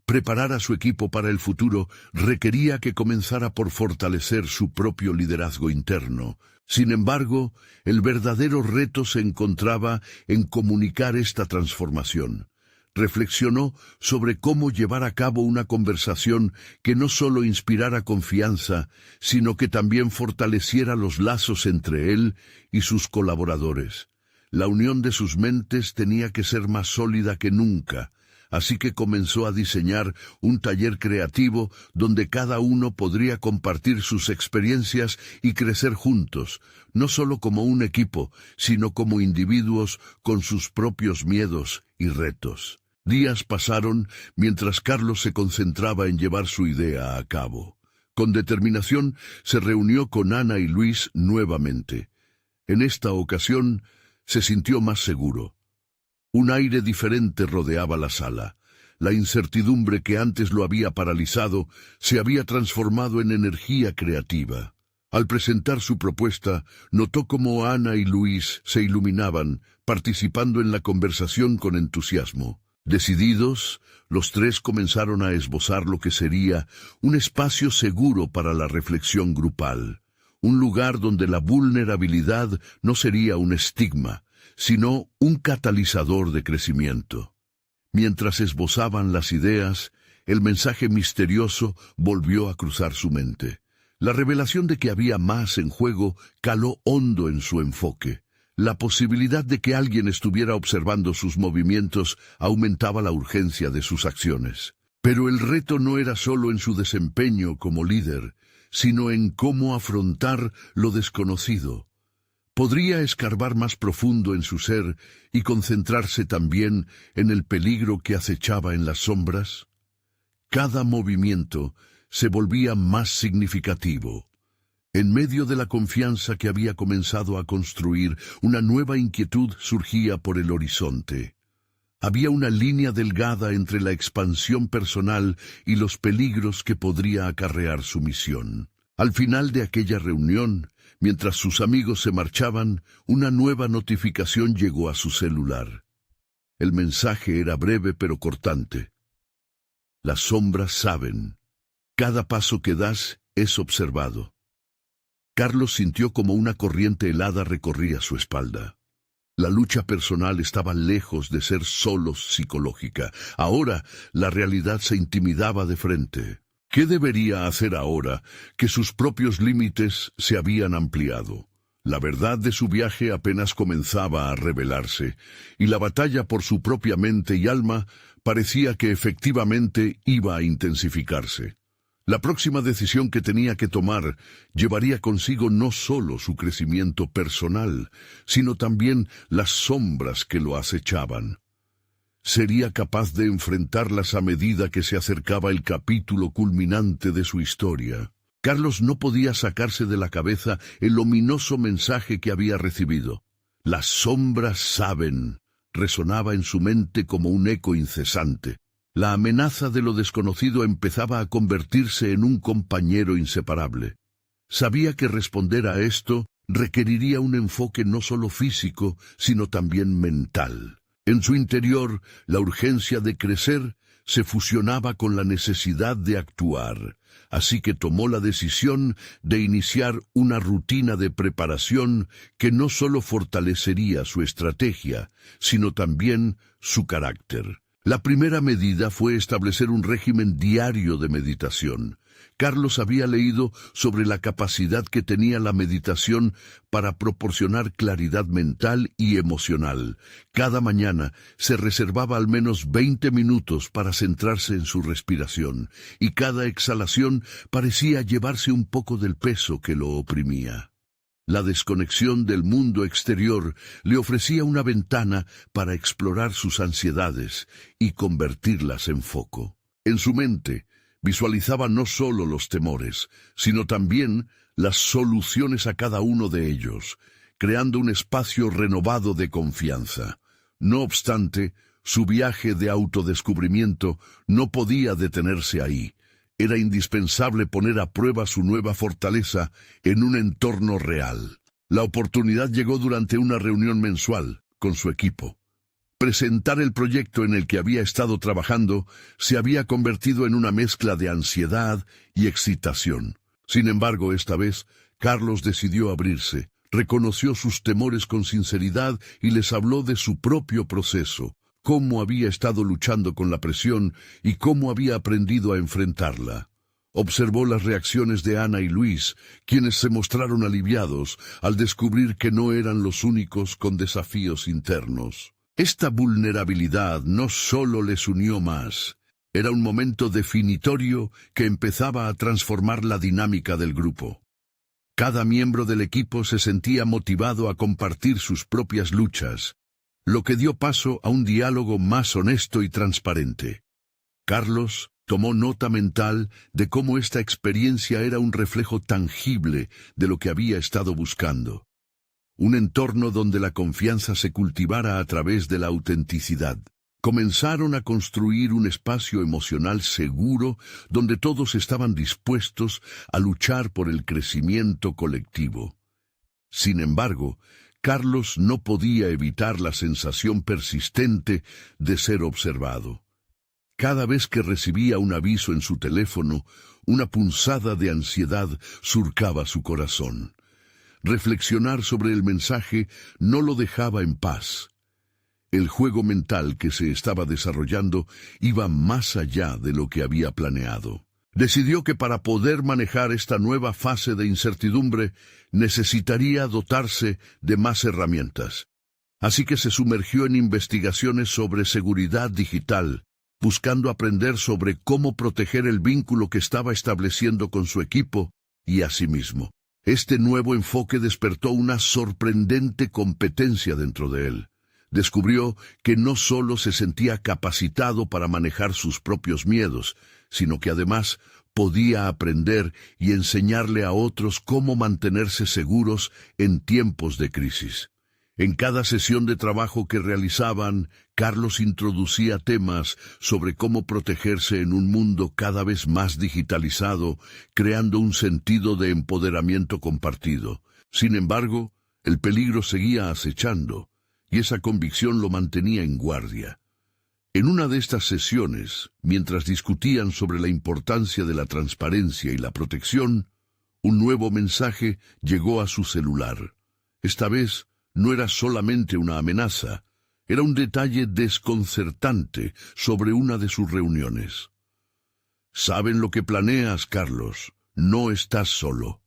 Preparar a su equipo para el futuro requería que comenzara por fortalecer su propio liderazgo interno. Sin embargo, el verdadero reto se encontraba en comunicar esta transformación. Reflexionó sobre cómo llevar a cabo una conversación que no solo inspirara confianza, sino que también fortaleciera los lazos entre él y sus colaboradores. La unión de sus mentes tenía que ser más sólida que nunca, así que comenzó a diseñar un taller creativo donde cada uno podría compartir sus experiencias y crecer juntos, no solo como un equipo, sino como individuos con sus propios miedos y retos. Días pasaron mientras Carlos se concentraba en llevar su idea a cabo. Con determinación se reunió con Ana y Luis nuevamente. En esta ocasión se sintió más seguro. Un aire diferente rodeaba la sala. La incertidumbre que antes lo había paralizado se había transformado en energía creativa. Al presentar su propuesta, notó cómo Ana y Luis se iluminaban, participando en la conversación con entusiasmo. Decididos, los tres comenzaron a esbozar lo que sería un espacio seguro para la reflexión grupal, un lugar donde la vulnerabilidad no sería un estigma, sino un catalizador de crecimiento. Mientras esbozaban las ideas, el mensaje misterioso volvió a cruzar su mente. La revelación de que había más en juego caló hondo en su enfoque. La posibilidad de que alguien estuviera observando sus movimientos aumentaba la urgencia de sus acciones. Pero el reto no era solo en su desempeño como líder, sino en cómo afrontar lo desconocido. ¿Podría escarbar más profundo en su ser y concentrarse también en el peligro que acechaba en las sombras? Cada movimiento se volvía más significativo. En medio de la confianza que había comenzado a construir, una nueva inquietud surgía por el horizonte. Había una línea delgada entre la expansión personal y los peligros que podría acarrear su misión. Al final de aquella reunión, mientras sus amigos se marchaban, una nueva notificación llegó a su celular. El mensaje era breve pero cortante. Las sombras saben. Cada paso que das es observado. Carlos sintió como una corriente helada recorría su espalda. La lucha personal estaba lejos de ser solo psicológica. Ahora la realidad se intimidaba de frente. ¿Qué debería hacer ahora que sus propios límites se habían ampliado? La verdad de su viaje apenas comenzaba a revelarse, y la batalla por su propia mente y alma parecía que efectivamente iba a intensificarse. La próxima decisión que tenía que tomar llevaría consigo no solo su crecimiento personal, sino también las sombras que lo acechaban. ¿Sería capaz de enfrentarlas a medida que se acercaba el capítulo culminante de su historia? Carlos no podía sacarse de la cabeza el ominoso mensaje que había recibido. Las sombras saben, resonaba en su mente como un eco incesante. La amenaza de lo desconocido empezaba a convertirse en un compañero inseparable. Sabía que responder a esto requeriría un enfoque no solo físico, sino también mental. En su interior, la urgencia de crecer se fusionaba con la necesidad de actuar, así que tomó la decisión de iniciar una rutina de preparación que no solo fortalecería su estrategia, sino también su carácter. La primera medida fue establecer un régimen diario de meditación. Carlos había leído sobre la capacidad que tenía la meditación para proporcionar claridad mental y emocional. Cada mañana se reservaba al menos 20 minutos para centrarse en su respiración, y cada exhalación parecía llevarse un poco del peso que lo oprimía. La desconexión del mundo exterior le ofrecía una ventana para explorar sus ansiedades y convertirlas en foco. En su mente, visualizaba no solo los temores, sino también las soluciones a cada uno de ellos, creando un espacio renovado de confianza. No obstante, su viaje de autodescubrimiento no podía detenerse ahí. Era indispensable poner a prueba su nueva fortaleza en un entorno real. La oportunidad llegó durante una reunión mensual con su equipo. Presentar el proyecto en el que había estado trabajando se había convertido en una mezcla de ansiedad y excitación. Sin embargo, esta vez, Carlos decidió abrirse, reconoció sus temores con sinceridad y les habló de su propio proceso, cómo había estado luchando con la presión y cómo había aprendido a enfrentarla. Observó las reacciones de Ana y Luis, quienes se mostraron aliviados al descubrir que no eran los únicos con desafíos internos. Esta vulnerabilidad no solo les unió más, era un momento definitorio que empezaba a transformar la dinámica del grupo. Cada miembro del equipo se sentía motivado a compartir sus propias luchas, lo que dio paso a un diálogo más honesto y transparente. Carlos tomó nota mental de cómo esta experiencia era un reflejo tangible de lo que había estado buscando. Un entorno donde la confianza se cultivara a través de la autenticidad. Comenzaron a construir un espacio emocional seguro donde todos estaban dispuestos a luchar por el crecimiento colectivo. Sin embargo, Carlos no podía evitar la sensación persistente de ser observado. Cada vez que recibía un aviso en su teléfono, una punzada de ansiedad surcaba su corazón. Reflexionar sobre el mensaje no lo dejaba en paz. El juego mental que se estaba desarrollando iba más allá de lo que había planeado. Decidió que para poder manejar esta nueva fase de incertidumbre necesitaría dotarse de más herramientas. Así que se sumergió en investigaciones sobre seguridad digital, buscando aprender sobre cómo proteger el vínculo que estaba estableciendo con su equipo y a sí mismo. Este nuevo enfoque despertó una sorprendente competencia dentro de él. Descubrió que no solo se sentía capacitado para manejar sus propios miedos, sino que además podía aprender y enseñarle a otros cómo mantenerse seguros en tiempos de crisis. En cada sesión de trabajo que realizaban, Carlos introducía temas sobre cómo protegerse en un mundo cada vez más digitalizado, creando un sentido de empoderamiento compartido. Sin embargo, el peligro seguía acechando, y esa convicción lo mantenía en guardia. En una de estas sesiones, mientras discutían sobre la importancia de la transparencia y la protección, un nuevo mensaje llegó a su celular. Esta vez no era solamente una amenaza, era un detalle desconcertante sobre una de sus reuniones. «Saben lo que planeas, Carlos. No estás solo».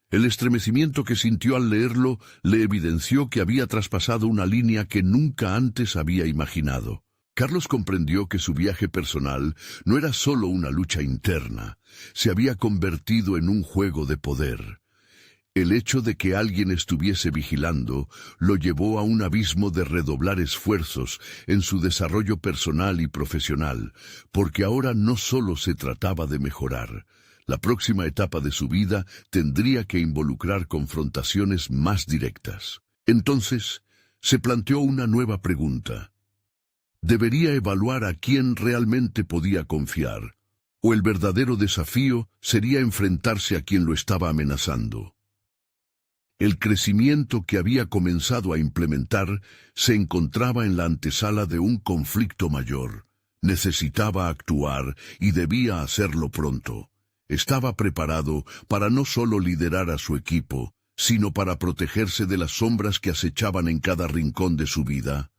El estremecimiento que sintió al leerlo le evidenció que había traspasado una línea que nunca antes había imaginado. Carlos comprendió que su viaje personal no era solo una lucha interna, se había convertido en un juego de poder. El hecho de que alguien estuviese vigilando lo llevó a un abismo de redoblar esfuerzos en su desarrollo personal y profesional, porque ahora no solo se trataba de mejorar. La próxima etapa de su vida tendría que involucrar confrontaciones más directas. Entonces, se planteó una nueva pregunta. ¿Debería evaluar a quién realmente podía confiar? ¿O el verdadero desafío sería enfrentarse a quien lo estaba amenazando? El crecimiento que había comenzado a implementar se encontraba en la antesala de un conflicto mayor. Necesitaba actuar y debía hacerlo pronto. Estaba preparado para no solo liderar a su equipo, sino para protegerse de las sombras que acechaban en cada rincón de su vida.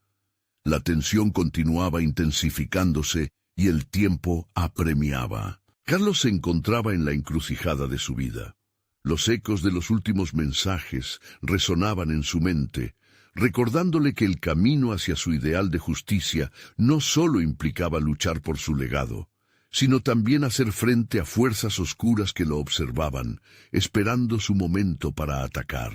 La tensión continuaba intensificándose y el tiempo apremiaba. Carlos se encontraba en la encrucijada de su vida. Los ecos de los últimos mensajes resonaban en su mente, recordándole que el camino hacia su ideal de justicia no solo implicaba luchar por su legado, sino también hacer frente a fuerzas oscuras que lo observaban, esperando su momento para atacar.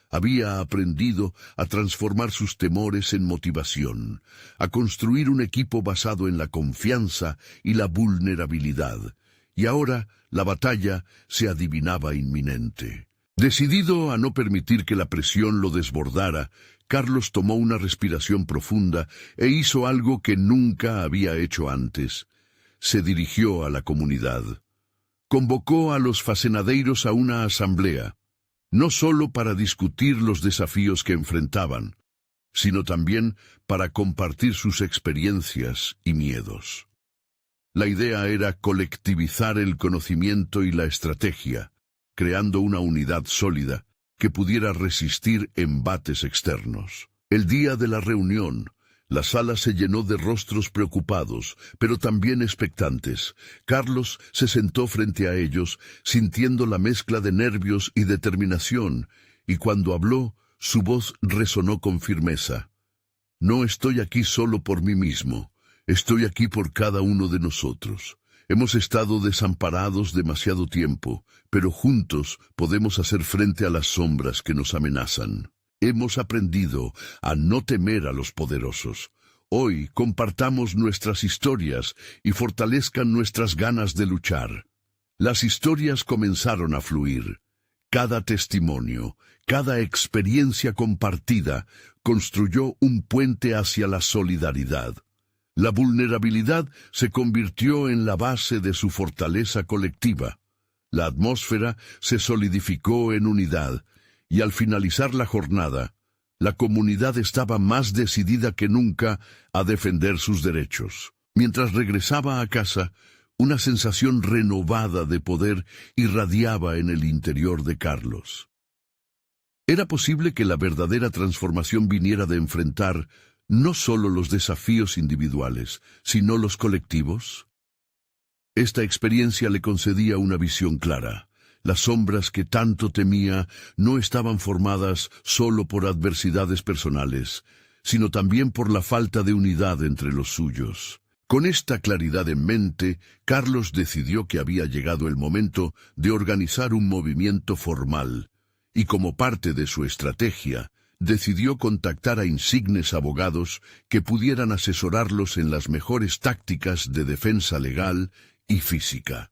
Había aprendido a transformar sus temores en motivación, a construir un equipo basado en la confianza y la vulnerabilidad, y ahora la batalla se adivinaba inminente. Decidido a no permitir que la presión lo desbordara, Carlos tomó una respiración profunda e hizo algo que nunca había hecho antes. Se dirigió a la comunidad. Convocó a los facenadeiros a una asamblea, no solo para discutir los desafíos que enfrentaban, sino también para compartir sus experiencias y miedos. La idea era colectivizar el conocimiento y la estrategia, creando una unidad sólida que pudiera resistir embates externos. El día de la reunión, la sala se llenó de rostros preocupados, pero también expectantes. Carlos se sentó frente a ellos, sintiendo la mezcla de nervios y determinación, y cuando habló, su voz resonó con firmeza. No estoy aquí solo por mí mismo, estoy aquí por cada uno de nosotros. Hemos estado desamparados demasiado tiempo, pero juntos podemos hacer frente a las sombras que nos amenazan. Hemos aprendido a no temer a los poderosos. Hoy compartamos nuestras historias y fortalezcan nuestras ganas de luchar. Las historias comenzaron a fluir. Cada testimonio, cada experiencia compartida construyó un puente hacia la solidaridad. La vulnerabilidad se convirtió en la base de su fortaleza colectiva. La atmósfera se solidificó en unidad, y al finalizar la jornada, la comunidad estaba más decidida que nunca a defender sus derechos. Mientras regresaba a casa, una sensación renovada de poder irradiaba en el interior de Carlos. Era posible que la verdadera transformación viniera de enfrentar no solo los desafíos individuales, sino los colectivos. Esta experiencia le concedía una visión clara. Las sombras que tanto temía no estaban formadas solo por adversidades personales, sino también por la falta de unidad entre los suyos. Con esta claridad en mente, Carlos decidió que había llegado el momento de organizar un movimiento formal, y como parte de su estrategia, decidió contactar a insignes abogados que pudieran asesorarlos en las mejores tácticas de defensa legal y física.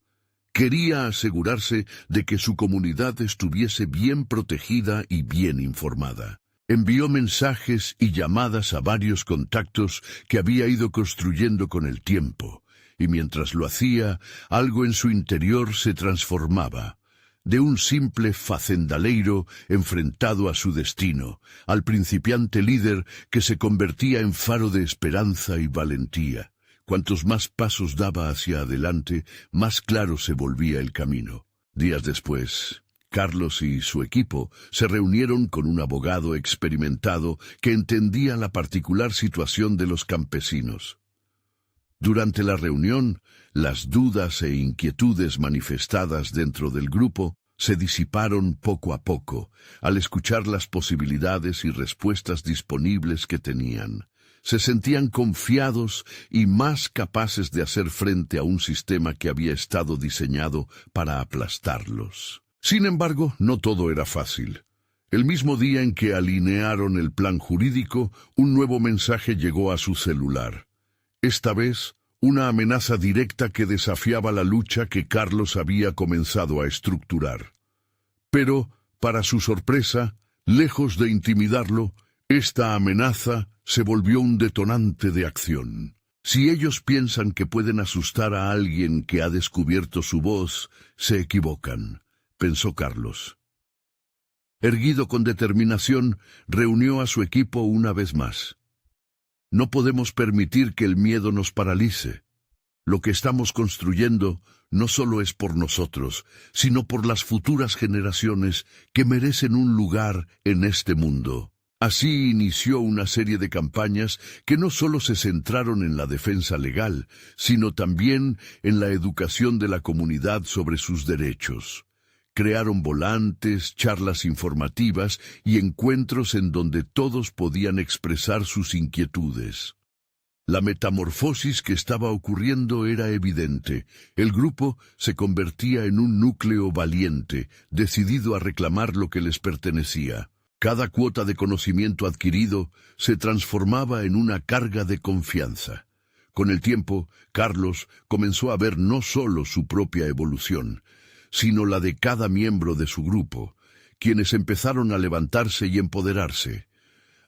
Quería asegurarse de que su comunidad estuviese bien protegida y bien informada. Envió mensajes y llamadas a varios contactos que había ido construyendo con el tiempo, y mientras lo hacía, algo en su interior se transformaba. De un simple facendaleiro enfrentado a su destino, al principiante líder que se convertía en faro de esperanza y valentía. Cuantos más pasos daba hacia adelante, más claro se volvía el camino. Días después, Carlos y su equipo se reunieron con un abogado experimentado que entendía la particular situación de los campesinos. Durante la reunión, las dudas e inquietudes manifestadas dentro del grupo se disiparon poco a poco al escuchar las posibilidades y respuestas disponibles que tenían. Se sentían confiados y más capaces de hacer frente a un sistema que había estado diseñado para aplastarlos. Sin embargo, no todo era fácil. El mismo día en que alinearon el plan jurídico, un nuevo mensaje llegó a su celular. Esta vez, una amenaza directa que desafiaba la lucha que Carlos había comenzado a estructurar. Pero, para su sorpresa, lejos de intimidarlo, esta amenaza se volvió un detonante de acción. Si ellos piensan que pueden asustar a alguien que ha descubierto su voz, se equivocan, pensó Carlos. Erguido con determinación, reunió a su equipo una vez más. No podemos permitir que el miedo nos paralice. Lo que estamos construyendo no solo es por nosotros, sino por las futuras generaciones que merecen un lugar en este mundo. Así inició una serie de campañas que no solo se centraron en la defensa legal, sino también en la educación de la comunidad sobre sus derechos. Crearon volantes, charlas informativas y encuentros en donde todos podían expresar sus inquietudes. La metamorfosis que estaba ocurriendo era evidente. El grupo se convertía en un núcleo valiente, decidido a reclamar lo que les pertenecía. Cada cuota de conocimiento adquirido se transformaba en una carga de confianza. Con el tiempo, Carlos comenzó a ver no solo su propia evolución, sino la de cada miembro de su grupo, quienes empezaron a levantarse y empoderarse.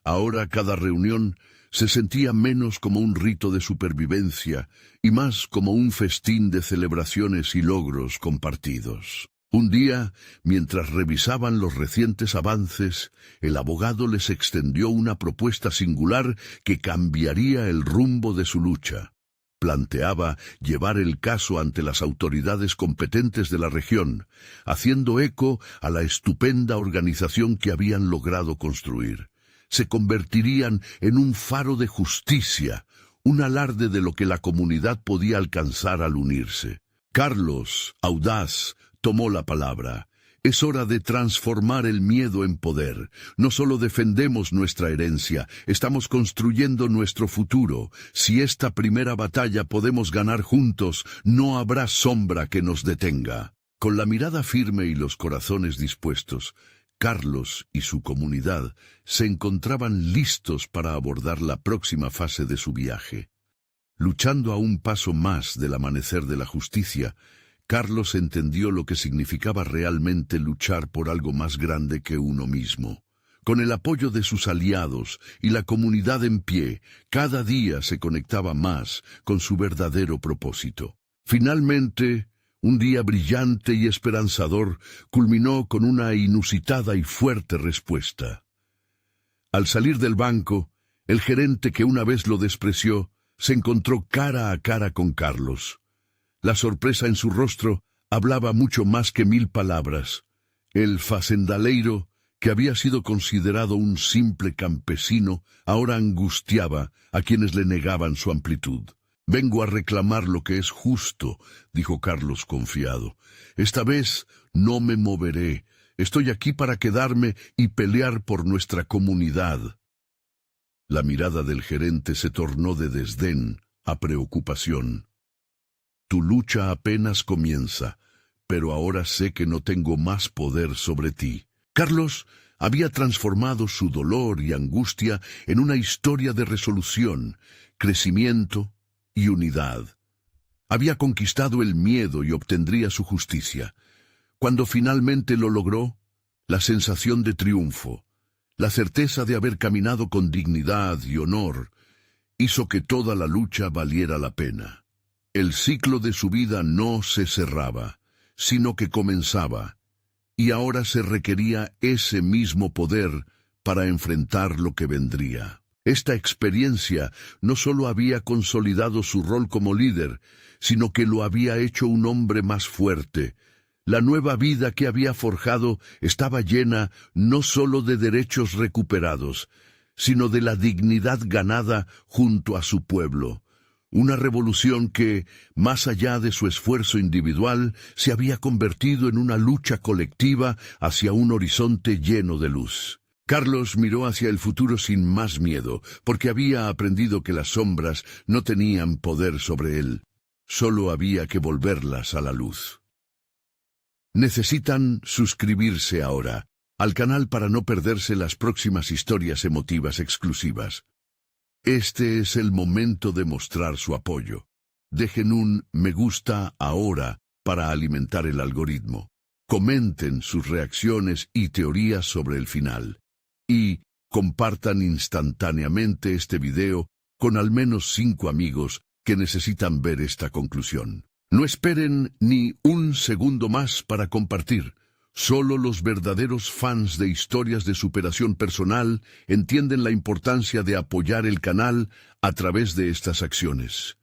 Ahora cada reunión se sentía menos como un rito de supervivencia y más como un festín de celebraciones y logros compartidos. Un día, mientras revisaban los recientes avances, el abogado les extendió una propuesta singular que cambiaría el rumbo de su lucha. Planteaba llevar el caso ante las autoridades competentes de la región, haciendo eco a la estupenda organización que habían logrado construir. Se convertirían en un faro de justicia, un alarde de lo que la comunidad podía alcanzar al unirse. Carlos, audaz, tomó la palabra. Es hora de transformar el miedo en poder. No solo defendemos nuestra herencia, estamos construyendo nuestro futuro. Si esta primera batalla podemos ganar juntos, no habrá sombra que nos detenga. Con la mirada firme y los corazones dispuestos, Carlos y su comunidad se encontraban listos para abordar la próxima fase de su viaje. Luchando a un paso más del amanecer de la justicia, Carlos entendió lo que significaba realmente luchar por algo más grande que uno mismo. Con el apoyo de sus aliados y la comunidad en pie, cada día se conectaba más con su verdadero propósito. Finalmente, un día brillante y esperanzador culminó con una inusitada y fuerte respuesta. Al salir del banco, el gerente que una vez lo despreció se encontró cara a cara con Carlos. La sorpresa en su rostro hablaba mucho más que 1000 palabras. El facendaleiro, que había sido considerado un simple campesino, ahora angustiaba a quienes le negaban su amplitud. «Vengo a reclamar lo que es justo», dijo Carlos confiado. «Esta vez no me moveré. Estoy aquí para quedarme y pelear por nuestra comunidad». La mirada del gerente se tornó de desdén a preocupación. «Tu lucha apenas comienza, pero ahora sé que no tengo más poder sobre ti». Carlos había transformado su dolor y angustia en una historia de resolución, crecimiento y unidad. Había conquistado el miedo y obtendría su justicia. Cuando finalmente lo logró, la sensación de triunfo, la certeza de haber caminado con dignidad y honor, hizo que toda la lucha valiera la pena. El ciclo de su vida no se cerraba, sino que comenzaba, y ahora se requería ese mismo poder para enfrentar lo que vendría. Esta experiencia no solo había consolidado su rol como líder, sino que lo había hecho un hombre más fuerte. La nueva vida que había forjado estaba llena no solo de derechos recuperados, sino de la dignidad ganada junto a su pueblo. Una revolución que, más allá de su esfuerzo individual, se había convertido en una lucha colectiva hacia un horizonte lleno de luz. Carlos miró hacia el futuro sin más miedo, porque había aprendido que las sombras no tenían poder sobre él. Solo había que volverlas a la luz. Necesitan suscribirse ahora al canal para no perderse las próximas historias emotivas exclusivas. Este es el momento de mostrar su apoyo. Dejen un me gusta ahora para alimentar el algoritmo. Comenten sus reacciones y teorías sobre el final. Y compartan instantáneamente este video con al menos 5 amigos que necesitan ver esta conclusión. No esperen ni un segundo más para compartir. Solo los verdaderos fans de historias de superación personal entienden la importancia de apoyar el canal a través de estas acciones.